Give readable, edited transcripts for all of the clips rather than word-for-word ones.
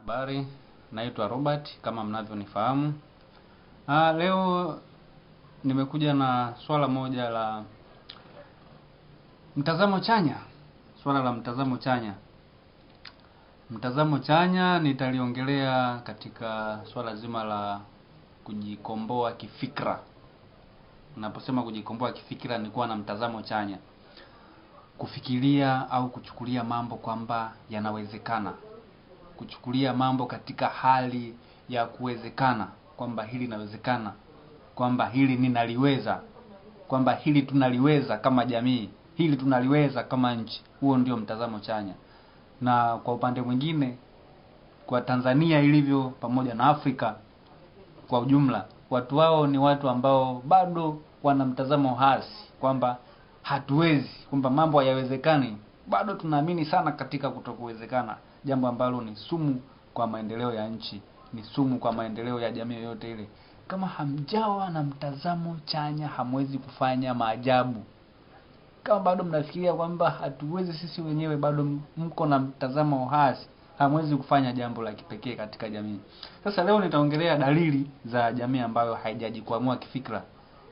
Habari, naitwa Robert kama mnavyonifahamu. Leo nimekuja na swala moja la mtazamo chanya. Swala la mtazamo chanya. Mtazamo chanya nitaliongelea katika swala zima la kujikomboa kifikra. Naposema kujikomboa kifikra ni kuwa na mtazamo chanya. Kufikiria au kuchukulia mambo kwamba yanawezekana. Kuchukulia mambo katika hali ya kuwezekana, kwamba hili linawezekana, kwamba hili ninaliweza, kwamba hili tunaliweza kama jamii, hili tunaliweza kama nchi. Huo ndio mtazamo chanya. Na kwa upande mwingine, kwa Tanzania ilivyo pamoja na Afrika kwa ujumla, watu wao ni watu ambao bado wana mtazamo hasi kwamba hatuwezi, kwamba mambo hayawezekani. Bado tunaamini sana katika kutokuwezekana, jambo ambalo ni sumu kwa maendeleo ya nchi, ni sumu kwa maendeleo ya jamii yoyote ile. Kama hamjawa na mtazamo chanya, hamwezi kufanya maajabu. Kama bado mnafikiria kwamba hatuwezi sisi wenyewe, bado mko na mtazamo hasi, hamwezi kufanya jambo la kipekee katika jamii. Sasa leo nitaongelea dalili za jamii ambayo haijajikwamua kifikra,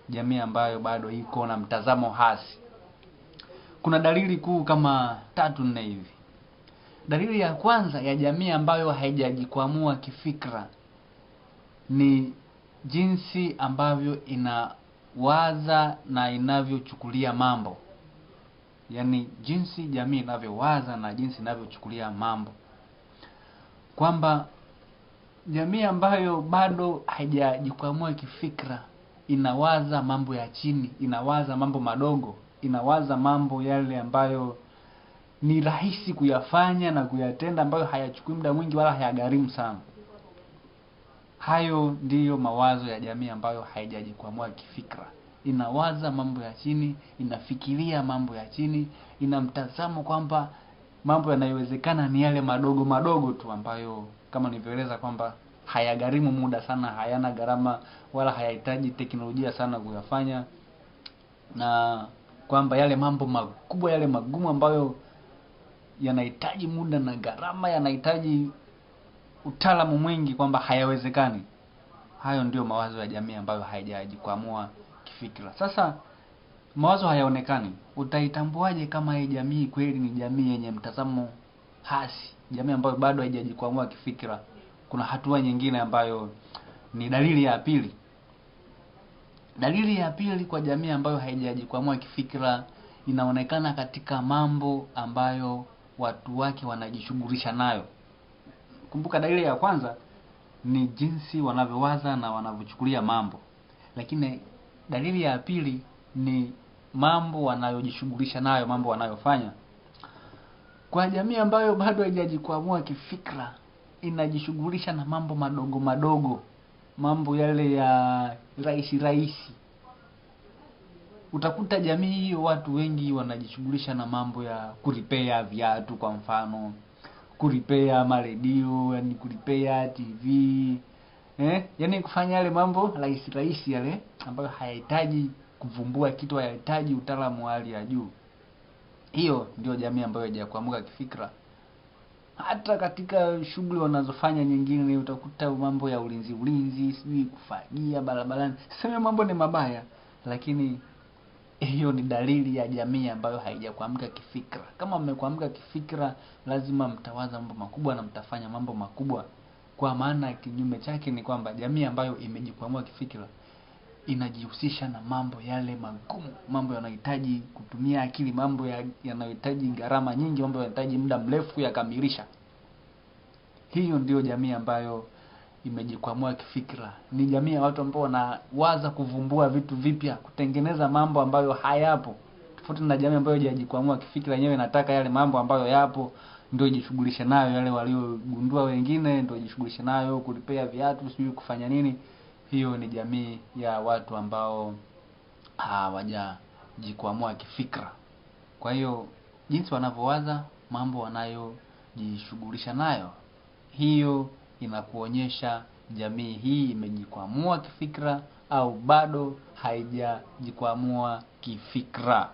jamii ambayo bado iko na mtazamo hasi. Kuna dalili kuu kama 3-4 hivi. Dalili ya kwanza ya jamii ambayo haijajikwamua kifikra ni jinsi ambavyo inawaza na inavyochukulia mambo. Yaani jinsi jamii inavyowaza na jinsi inavyochukulia mambo. Kwamba jamii ambayo bado haijajikwamua kifikra inawaza mambo ya chini, inawaza mambo madogo, inawaza mambo yale ambayo ni rahisi kuyafanya na kuyatenda, ambayo hayachukui muda mwingi wala hayagharimu sana. Hayo ndiyo mawazo ya jamii ambayo haijajikwamua kifikra. Inawaza mambo ya chini, inafikiria mambo ya chini, ina mtazamo kwamba mambo yanayowezekana ni yale madogo madogo tu, ambayo kama nilivyoeleza kwamba hayagharimu muda sana, hayana gharama wala hayahitaji teknolojia sana kuyafanya, na kwamba yale mambo makubwa, yale magumu ambayo yanahitaji muda na gharama, yanahitaji utaalamu mwingi, kwamba hayawezekani. Hayo ndio mawazo ya jamii ambayo haijajikwamua kifikra. Sasa mawazo hayaonekani. Utaitambuaje kama hii jamii kweli ni jamii yenye mtazamo hasi, jamii ambayo bado haijajikwamua kifikra? Kuna hatua nyingine ambayo ni dalili ya pili. Dalili ya pili kwa jamii ambayo haijajikwamua kifikra inaonekana katika mambo ambayo watu wake wanajishughulisha nayo. Kumbuka dalili ya kwanza ni jinsi wanavyowaza na wanavyochukulia mambo. Lakini dalili ya pili ni mambo wanayojishughulisha nayo, mambo wanayofanya. Kwa jamii ambayo bado haijajikwamua kifikra, inajishughulisha na mambo madogo madogo, mambo yale ya rahisi. Utakuta jamii hiyo watu wengi wanajishughulisha na mambo ya kuripea viatu, kwa mfano, kuripea maredio, yani kuripea TV, yani kufanya yale mambo rahisi yale ambayo hayahitaji kuvumbua kitu, hayahitaji utaalamu wa hali ya juu. Hiyo ndio jamii ambayo haijakwamua kifikra. Hata katika shughuli wanazofanya nyingine utakuta mambo ya ulinzi, sijui kufagia barabarani. Sema mambo ni mabaya, lakini hiyo ni dalili ya jamii ambayo haijakwamua kifikra. Kama mmekwamua kifikra, lazima mtawaza mambo makubwa na mtafanya mambo makubwa. Kwa maana kinyume chake ni kwamba jamii ambayo imejikwamua kifikra inajihusisha na mambo yale magumu, mambo yanahitaji kutumia akili, mambo yanahitaji gharama nyingi, mambo yanahitaji muda mrefu yakamilisha. Hiyo ndio jamii ambayo imejikwamua kifikra. Ni jamii ya watu ambao wanawaza kuvumbua vitu vipya, kutengeneza mambo ambayo hayapo. Tofauti na jamii ambayo haijajikwamua kifikra, yenyewe inataka yale mambo ambayo yapo ndio ijishughulishe nayo, yale waliogundua wengine ndio ijishughulishe nayo, kulipea viatu, sijui kufanya nini. Hiyo ni jamii ya watu ambao hawajajikwamua kifikra. Kwa hiyo jinsi wanavyowaza, mambo wanayojishughulisha nayo, hiyo inakuonyesha jamii hii imejikwamua kifikra au bado haijajikwamua kifikra.